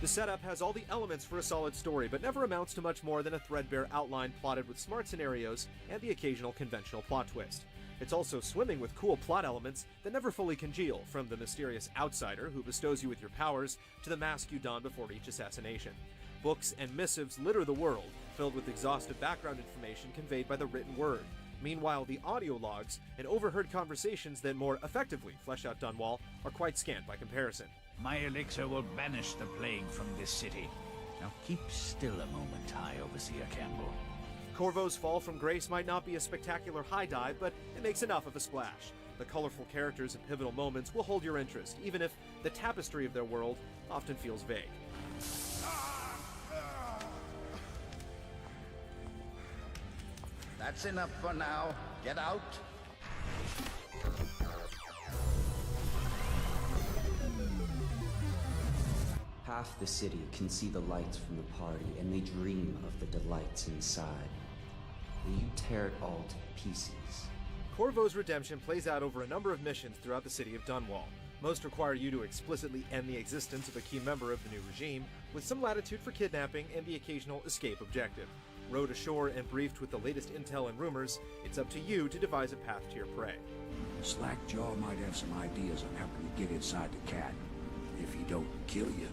The setup has all the elements for a solid story, but never amounts to much more than a threadbare outline plotted with smart scenarios and the occasional conventional plot twist. It's also swimming with cool plot elements that never fully congeal, from the mysterious outsider who bestows you with your powers to the mask you don before each assassination. Books and missives litter the world, filled with exhaustive background information conveyed by the written word. Meanwhile, the audio logs and overheard conversations that more effectively flesh out Dunwall are quite scant by comparison. My elixir will banish the plague from this city. Now keep still a moment, High Overseer Campbell. Corvo's fall from grace might not be a spectacular high dive, but it makes enough of a splash. The colorful characters and pivotal moments will hold your interest, even if the tapestry of their world often feels vague. That's enough for now. Get out. Half the city can see the lights from the party, and they dream of the delights inside. Will you tear it all to pieces? Corvo's redemption plays out over a number of missions throughout the city of Dunwall. Most require you to explicitly end the existence of a key member of the new regime, with some latitude for kidnapping and the occasional escape objective. Rowed ashore and briefed with the latest intel and rumors, it's up to you to devise a path to your prey. Slackjaw might have some ideas on helping you get inside the cat, if he don't kill you.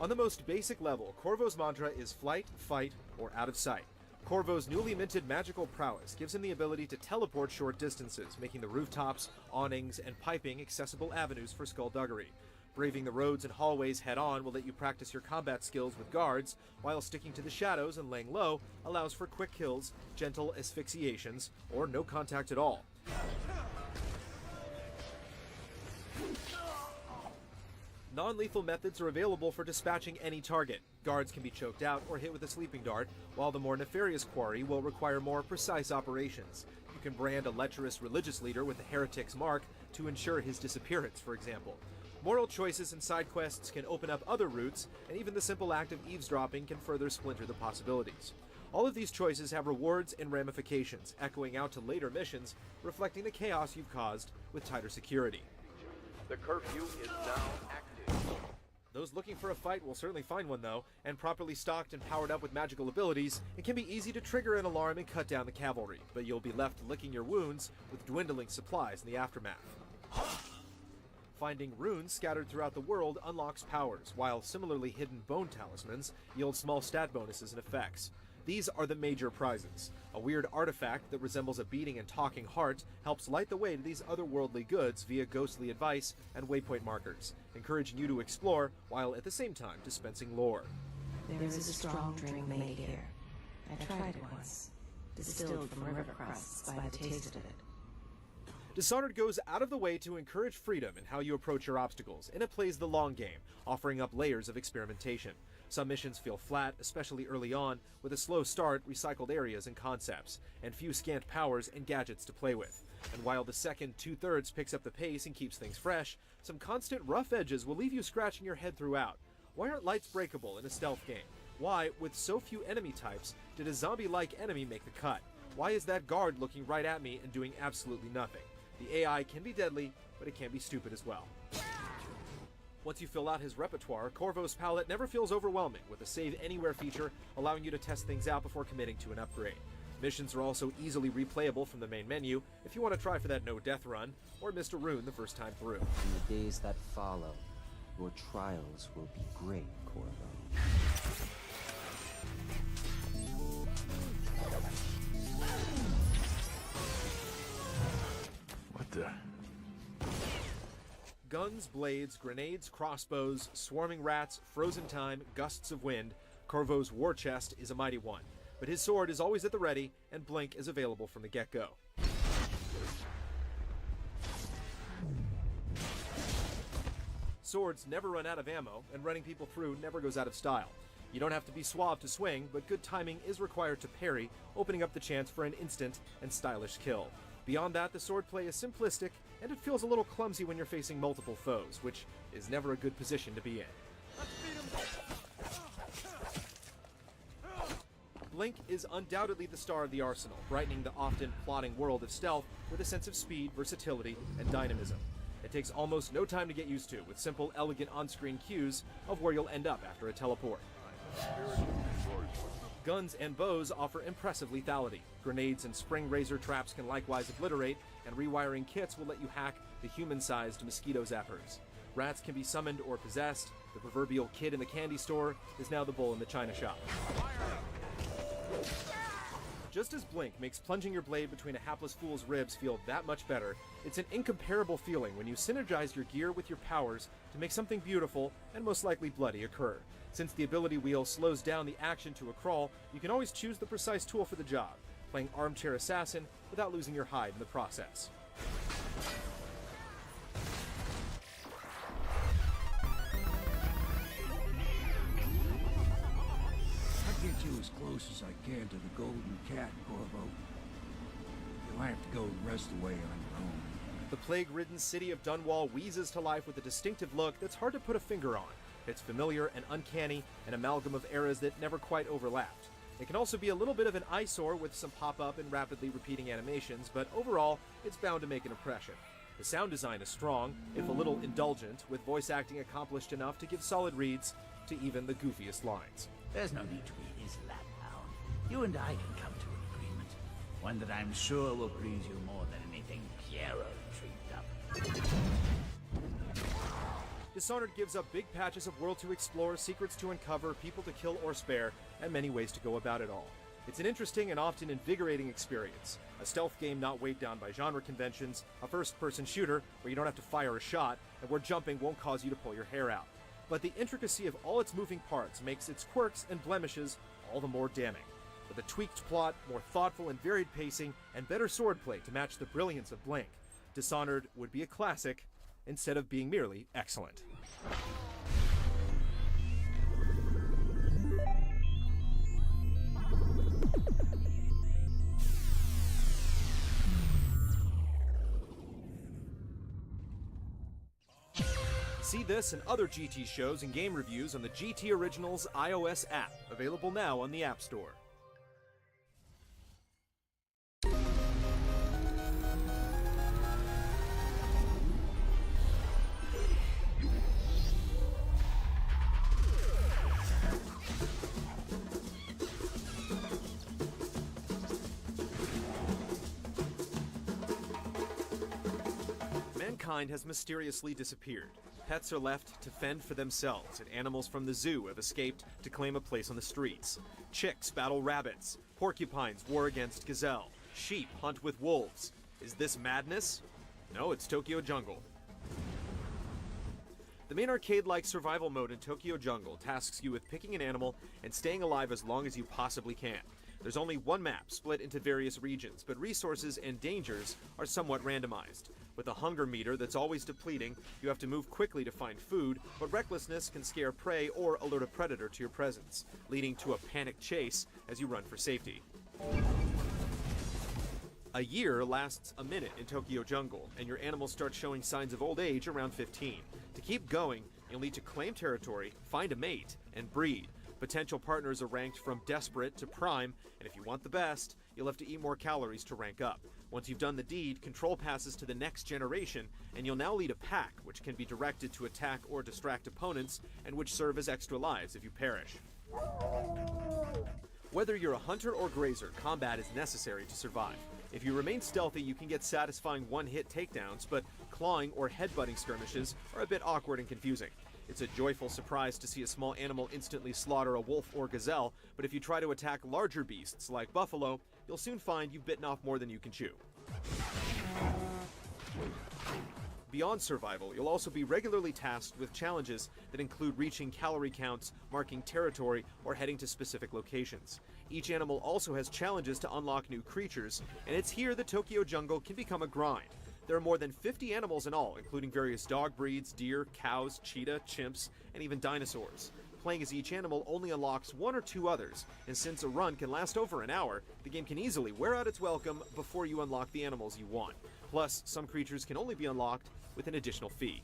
On the most basic level, Corvo's mantra is flight, fight, or out of sight. Corvo's newly minted magical prowess gives him the ability to teleport short distances, making the rooftops, awnings, and piping accessible avenues for skullduggery. Braving the roads and hallways head-on will let you practice your combat skills with guards, while sticking to the shadows and laying low allows for quick kills, gentle asphyxiations, or no contact at all. Non-lethal methods are available for dispatching any target. Guards can be choked out or hit with a sleeping dart, while the more nefarious quarry will require more precise operations. You can brand a lecherous religious leader with a heretic's mark to ensure his disappearance, for example. Moral choices and side quests can open up other routes, and even the simple act of eavesdropping can further splinter the possibilities. All of these choices have rewards and ramifications, echoing out to later missions, reflecting the chaos you've caused with tighter security. The curfew is now active. Those looking for a fight will certainly find one though, and properly stocked and powered up with magical abilities, it can be easy to trigger an alarm and cut down the cavalry, but you'll be left licking your wounds with dwindling supplies in the aftermath. Finding runes scattered throughout the world unlocks powers, while similarly hidden bone talismans yield small stat bonuses and effects. These are the major prizes. A weird artifact that resembles a beating and talking heart helps light the way to these otherworldly goods via ghostly advice and waypoint markers, encouraging you to explore while at the same time dispensing lore. There is a strong drink made here. I tried it once. Distilled from river crusts by the taste of it. Dishonored goes out of the way to encourage freedom in how you approach your obstacles, and it plays the long game, offering up layers of experimentation. Some missions feel flat, especially early on, with a slow start, recycled areas and concepts, and few scant powers and gadgets to play with. And while the second 2/3 picks up the pace and keeps things fresh, some constant rough edges will leave you scratching your head throughout. Why aren't lights breakable in a stealth game? Why, with so few enemy types, did a zombie-like enemy make the cut? Why is that guard looking right at me and doing absolutely nothing? The AI can be deadly, but it can be stupid as well. Once you fill out his repertoire, Corvo's palette never feels overwhelming, with a Save Anywhere feature allowing you to test things out before committing to an upgrade. Missions are also easily replayable from the main menu if you want to try for that no-death run, or miss a rune the first time through. In the days that follow, your trials will be great, Corvo. What the? Guns, blades, grenades, crossbows, swarming rats, frozen time, gusts of wind, Corvo's war chest is a mighty one. But his sword is always at the ready, and Blink is available from the get-go. Swords never run out of ammo, and running people through never goes out of style. You don't have to be suave to swing, but good timing is required to parry, opening up the chance for an instant and stylish kill. Beyond that, the swordplay is simplistic, and it feels a little clumsy when you're facing multiple foes, which is never a good position to be in. Blink is undoubtedly the star of the arsenal, brightening the often plodding world of stealth with a sense of speed, versatility, and dynamism. It takes almost no time to get used to, with simple, elegant on-screen cues of where you'll end up after a teleport. Guns and bows offer impressive lethality. Grenades and spring razor traps can likewise obliterate, and rewiring kits will let you hack the human-sized mosquito zappers. Rats can be summoned or possessed. The proverbial kid in the candy store is now the bull in the china shop. Just as Blink makes plunging your blade between a hapless fool's ribs feel that much better, it's an incomparable feeling when you synergize your gear with your powers to make something beautiful and most likely bloody occur. Since the ability wheel slows down the action to a crawl, you can always choose the precise tool for the job, playing armchair assassin without losing your hide in the process. I'll get you as close as I can to the Golden Cat, Corvo. You'll have to go the rest of the way on your own. The plague-ridden city of Dunwall wheezes to life with a distinctive look that's hard to put a finger on. It's familiar and uncanny, an amalgam of eras that never quite overlapped. It can also be a little bit of an eyesore with some pop-up and rapidly repeating animations, but overall, it's bound to make an impression. The sound design is strong, if a little indulgent, with voice acting accomplished enough to give solid reads to even the goofiest lines. There's no need to be his laphound. You and I can come to an agreement. One that I'm sure will please you more than anything Piero dreamed up. Dishonored gives up big patches of world to explore, secrets to uncover, people to kill or spare, and many ways to go about it all. It's an interesting and often invigorating experience. A stealth game not weighed down by genre conventions, a first-person shooter where you don't have to fire a shot, and where jumping won't cause you to pull your hair out. But the intricacy of all its moving parts makes its quirks and blemishes all the more damning. With a tweaked plot, more thoughtful and varied pacing, and better swordplay to match the brilliance of Blink, Dishonored would be a classic instead of being merely excellent. See this and other GT shows and game reviews on the GT Originals iOS app, available now on the App Store. mankind has mysteriously disappeared. Pets are left to fend for themselves, and animals from the zoo have escaped to claim a place on the streets. Chicks battle rabbits, porcupines war against gazelle, sheep hunt with wolves. Is this madness? No, it's Tokyo Jungle. The main arcade-like survival mode in Tokyo Jungle tasks you with picking an animal and staying alive as long as you possibly can. There's only one map split into various regions, but resources and dangers are somewhat randomized. With a hunger meter that's always depleting, you have to move quickly to find food, but recklessness can scare prey or alert a predator to your presence, leading to a panic chase as you run for safety. A year lasts a minute in Tokyo Jungle, and your animals start showing signs of old age around 15. To keep going, you'll need to claim territory, find a mate, and breed. Potential partners are ranked from desperate to prime, and if you want the best, you'll have to eat more calories to rank up. Once you've done the deed, control passes to the next generation, and you'll now lead a pack, which can be directed to attack or distract opponents, and which serve as extra lives if you perish. Whether you're a hunter or grazer, combat is necessary to survive. If you remain stealthy, you can get satisfying one-hit takedowns, but clawing or headbutting skirmishes are a bit awkward and confusing. It's a joyful surprise to see a small animal instantly slaughter a wolf or gazelle, but if you try to attack larger beasts like buffalo, you'll soon find you've bitten off more than you can chew. Beyond survival, you'll also be regularly tasked with challenges that include reaching calorie counts, marking territory, or heading to specific locations. Each animal also has challenges to unlock new creatures, and it's here the Tokyo Jungle can become a grind. There are more than 50 animals in all, including various dog breeds, deer, cows, cheetah, chimps, and even dinosaurs. Playing as each animal only unlocks one or two others, and since a run can last over an hour, the game can easily wear out its welcome before you unlock the animals you want. Plus, some creatures can only be unlocked with an additional fee.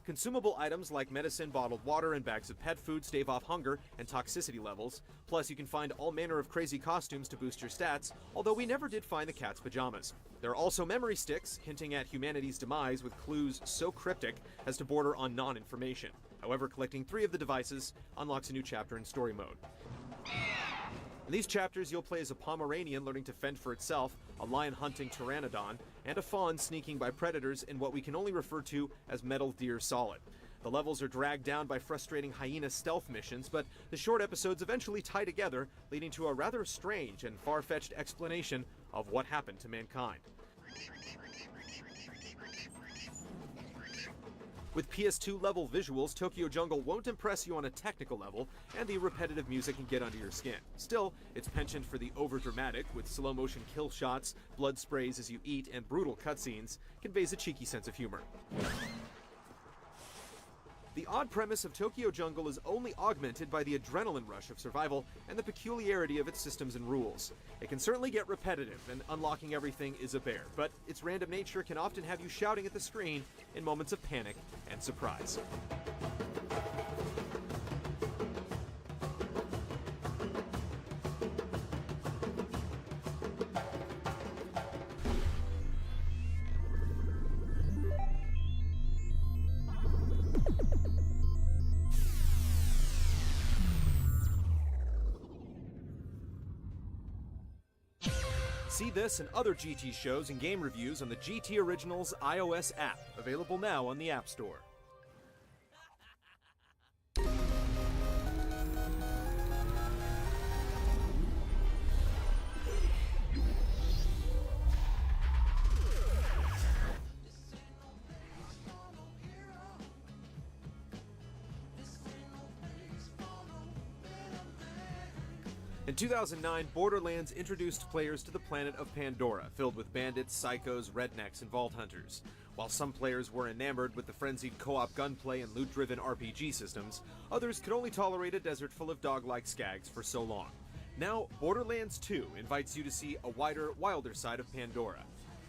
Consumable items like medicine, bottled water, and bags of pet food stave off hunger and toxicity levels. Plus, you can find all manner of crazy costumes to boost your stats, although we never did find the cat's pajamas. There are also memory sticks, hinting at humanity's demise with clues so cryptic as to border on non-information. However, collecting 3 of the devices unlocks a new chapter in story mode. In these chapters, you'll play as a Pomeranian learning to fend for itself, a lion-hunting pteranodon, and a fawn sneaking by predators in what we can only refer to as Metal Gear Solid. The levels are dragged down by frustrating hyena stealth missions, but the short episodes eventually tie together, leading to a rather strange and far-fetched explanation of what happened to mankind. With PS2-level visuals, Tokyo Jungle won't impress you on a technical level, and the repetitive music can get under your skin. Still, its penchant for the overdramatic, with slow-motion kill shots, blood sprays as you eat, and brutal cutscenes, conveys a cheeky sense of humor. The odd premise of Tokyo Jungle is only augmented by the adrenaline rush of survival and the peculiarity of its systems and rules. It can certainly get repetitive, and unlocking everything is a bear, but its random nature can often have you shouting at the screen in moments of panic and surprise. See this and other GT shows and game reviews on the GT Originals iOS app, available now on the App Store. In 2009, Borderlands introduced players to the planet of Pandora, filled with bandits, psychos, rednecks, and vault hunters. While some players were enamored with the frenzied co-op gunplay and loot-driven RPG systems, others could only tolerate a desert full of dog-like skags for so long. Now, Borderlands 2 invites you to see a wider, wilder side of Pandora.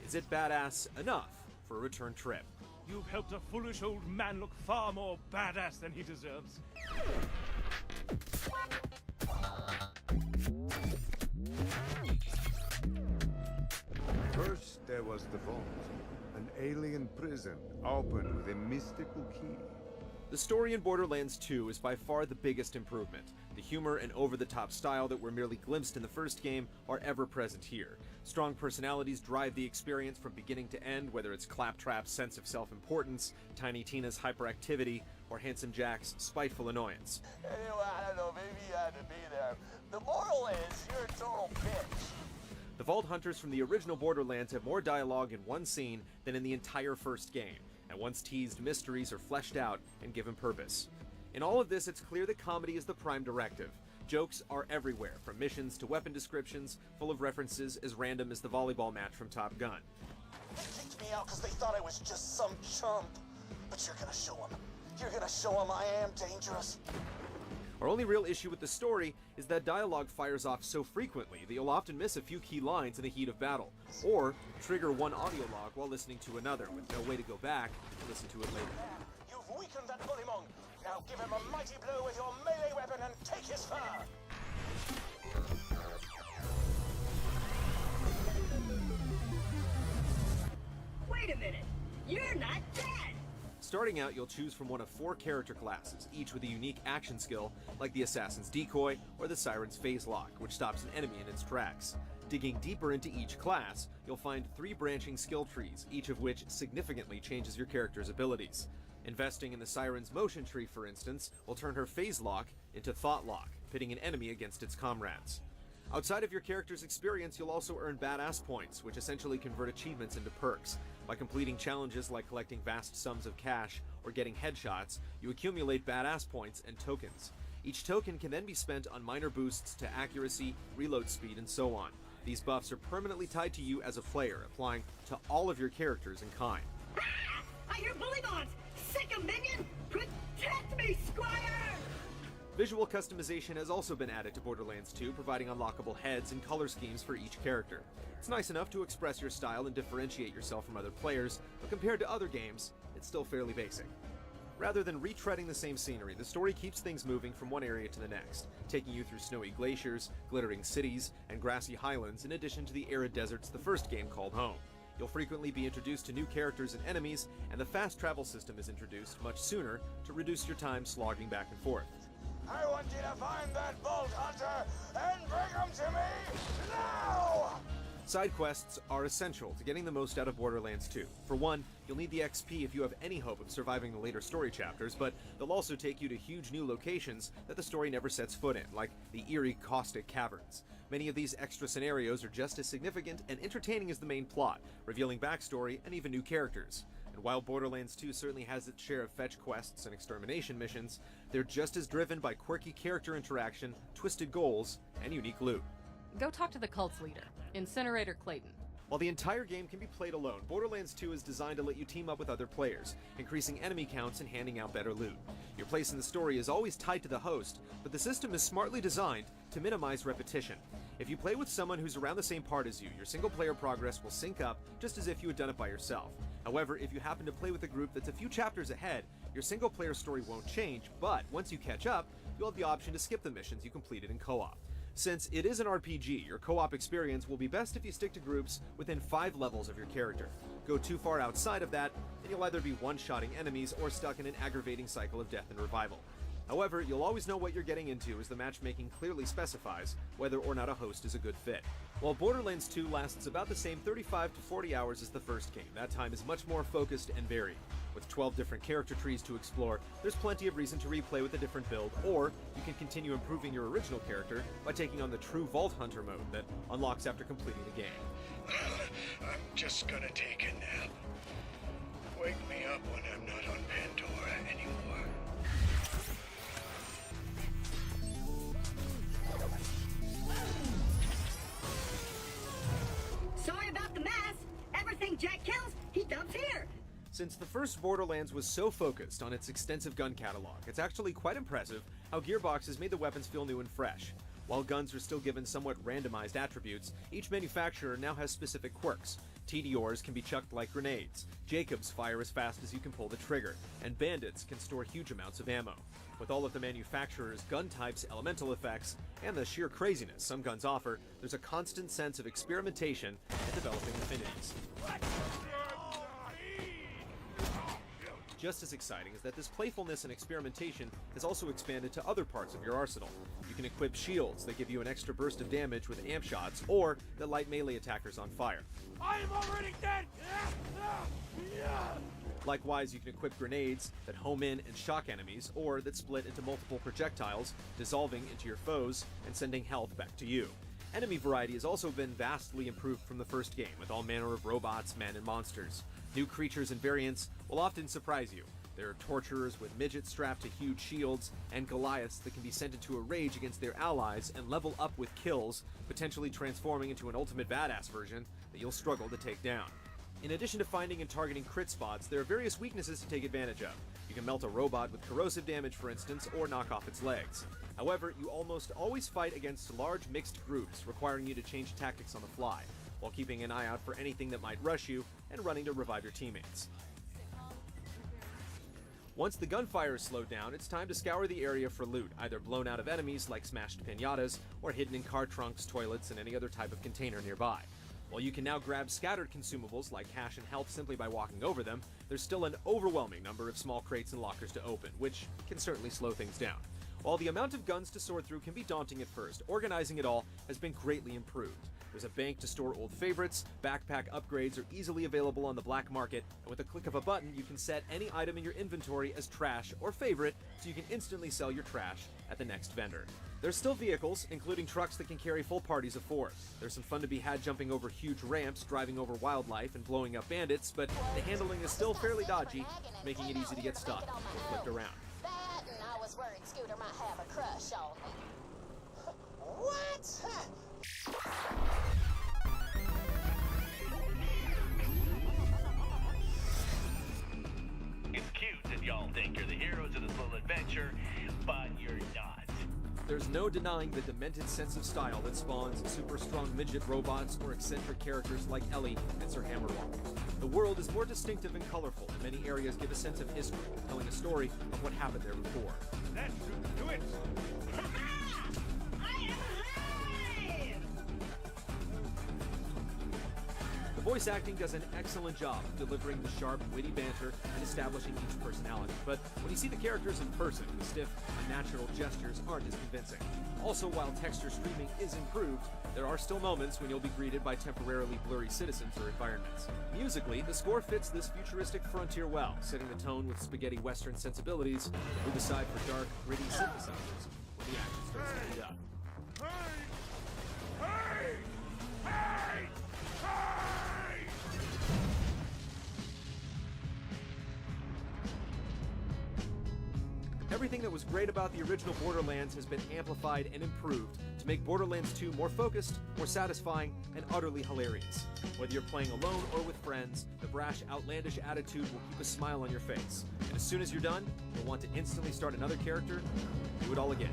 Is it badass enough for a return trip? You've helped a foolish old man look far more badass than he deserves. First, there was the vault, an alien prison opened with a mystical key. The story in Borderlands 2 is by far the biggest improvement. The humor and over-the-top style that were merely glimpsed in the first game are ever present here. Strong personalities drive the experience from beginning to end, whether it's Claptrap's sense of self-importance, Tiny Tina's hyperactivity, or Handsome Jack's spiteful annoyance. Anyway, I don't know, maybe you had to be there. The moral is, you're a total bitch. The Vault Hunters from the original Borderlands have more dialogue in one scene than in the entire first game, and once teased mysteries are fleshed out and given purpose. In all of this, it's clear that comedy is the prime directive. Jokes are everywhere, from missions to weapon descriptions, full of references as random as the volleyball match from Top Gun. They kicked me out because they thought I was just some chump. But you're gonna show them. You're gonna show them I am dangerous. Our only real issue with the story is that dialogue fires off so frequently that you'll often miss a few key lines in the heat of battle, or trigger one audio log while listening to another, with no way to go back and listen to it later. You've weakened that bullymong. Now give him a mighty blow with your melee weapon and take his fur. Wait a minute. You're not dead. Starting out, you'll choose from one of 4 character classes, each with a unique action skill, like the Assassin's Decoy or the Siren's Phase Lock, which stops an enemy in its tracks. Digging deeper into each class, you'll find 3 branching skill trees, each of which significantly changes your character's abilities. Investing in the Siren's motion tree, for instance, will turn her Phase Lock into Thought Lock, pitting an enemy against its comrades. Outside of your character's experience, you'll also earn badass points, which essentially convert achievements into perks. By completing challenges like collecting vast sums of cash or getting headshots, you accumulate badass points and tokens. Each token can then be spent on minor boosts to accuracy, reload speed, and so on. These buffs are permanently tied to you as a player, applying to all of your characters in kind. I hear bully bombs! Sick of minion! Protect me, Squire! Visual customization has also been added to Borderlands 2, providing unlockable heads and color schemes for each character. It's nice enough to express your style and differentiate yourself from other players, but compared to other games, it's still fairly basic. Rather than retreading the same scenery, the story keeps things moving from one area to the next, taking you through snowy glaciers, glittering cities, and grassy highlands, in addition to the arid deserts the first game called home. You'll frequently be introduced to new characters and enemies, and the fast travel system is introduced much sooner to reduce your time slogging back and forth. I want you to find that Vault Hunter and bring him to me now! Side quests are essential to getting the most out of Borderlands 2. For one, you'll need the XP if you have any hope of surviving the later story chapters, but they'll also take you to huge new locations that the story never sets foot in, like the eerie caustic caverns. Many of these extra scenarios are just as significant and entertaining as the main plot, revealing backstory and even new characters. And while Borderlands 2 certainly has its share of fetch quests and extermination missions, they're just as driven by quirky character interaction, twisted goals, and unique loot. Go talk to the cult's leader, Incinerator Clayton. While the entire game can be played alone, Borderlands 2 is designed to let you team up with other players, increasing enemy counts and handing out better loot. Your place in the story is always tied to the host, but the system is smartly designed to minimize repetition. If you play with someone who's around the same part as you, your single-player progress will sync up just as if you had done it by yourself. However, if you happen to play with a group that's a few chapters ahead, your single-player story won't change, but once you catch up, you'll have the option to skip the missions you completed in co-op. Since it is an RPG, your co-op experience will be best if you stick to groups within 5 levels of your character. Go too far outside of that, and you'll either be one-shotting enemies or stuck in an aggravating cycle of death and revival. However, you'll always know what you're getting into, as the matchmaking clearly specifies whether or not a host is a good fit. While Borderlands 2 lasts about the same 35 to 40 hours as the first game, that time is much more focused and varied. With 12 different character trees to explore, there's plenty of reason to replay with a different build, or you can continue improving your original character by taking on the true Vault Hunter mode that unlocks after completing the game. I'm just gonna take a nap. Wake me up when I'm not on Pandora anymore. Sorry about the mess. Everything Jack kills, he dumps here. Since the first Borderlands was so focused on its extensive gun catalog, it's actually quite impressive how Gearbox has made the weapons feel new and fresh. While guns are still given somewhat randomized attributes, each manufacturer now has specific quirks. TDRs can be chucked like grenades, Jacobs fire as fast as you can pull the trigger, and bandits can store huge amounts of ammo. With all of the manufacturers' gun types, elemental effects, and the sheer craziness some guns offer, there's a constant sense of experimentation and developing affinities. Just as exciting is that this playfulness and experimentation has also expanded to other parts of your arsenal. You can equip shields that give you an extra burst of damage with amp shots, or that light melee attackers on fire. I am already dead! Likewise, you can equip grenades that home in and shock enemies, or that split into multiple projectiles, dissolving into your foes and sending health back to you. Enemy variety has also been vastly improved from the first game, with all manner of robots, men, and monsters. New creatures and variants will often surprise you. There are torturers with midgets strapped to huge shields, and Goliaths that can be sent into a rage against their allies and level up with kills, potentially transforming into an ultimate badass version that you'll struggle to take down. In addition to finding and targeting crit spots, there are various weaknesses to take advantage of. You can melt a robot with corrosive damage, for instance, or knock off its legs. However, you almost always fight against large mixed groups, requiring you to change tactics on the fly, while keeping an eye out for anything that might rush you and running to revive your teammates. Once the gunfire is slowed down, it's time to scour the area for loot, either blown out of enemies like smashed piñatas, or hidden in car trunks, toilets, and any other type of container nearby. While you can now grab scattered consumables like cash and health simply by walking over them, there's still an overwhelming number of small crates and lockers to open, which can certainly slow things down. While the amount of guns to sort through can be daunting at first, organizing it all has been greatly improved. There's a bank to store old favorites, backpack upgrades are easily available on the black market, and with a click of a button you can set any item in your inventory as trash or favorite, so you can instantly sell your trash at the next vendor. There's still vehicles, including trucks that can carry full parties of 4. There's some fun to be had jumping over huge ramps, driving over wildlife, and blowing up bandits, but the handling is still fairly dodgy, making it easy to get stuck or flipped around. That and I was worried Scooter might have a crush on me. What? It's cute that y'all think you're the heroes of this little adventure, but you're not. There's no denying the demented sense of style that spawns super strong midget robots or eccentric characters like Ellie and Sir Hammerwall. The world is more distinctive and colorful, and many areas give a sense of history, telling a story of what happened there before. That should do it! The voice acting does an excellent job of delivering the sharp, witty banter and establishing each personality, but when you see the characters in person, the stiff, unnatural gestures aren't as convincing. Also, while texture streaming is improved, there are still moments when you'll be greeted by temporarily blurry citizens or environments. Musically, the score fits this futuristic frontier well, setting the tone with spaghetti western sensibilities, move aside for dark, gritty synthesizers when the action starts to heat up. Everything that was great about the original Borderlands has been amplified and improved to make Borderlands 2 more focused, more satisfying, and utterly hilarious. Whether you're playing alone or with friends, the brash, outlandish attitude will keep a smile on your face. And as soon as you're done, you'll want to instantly start another character and do it all again.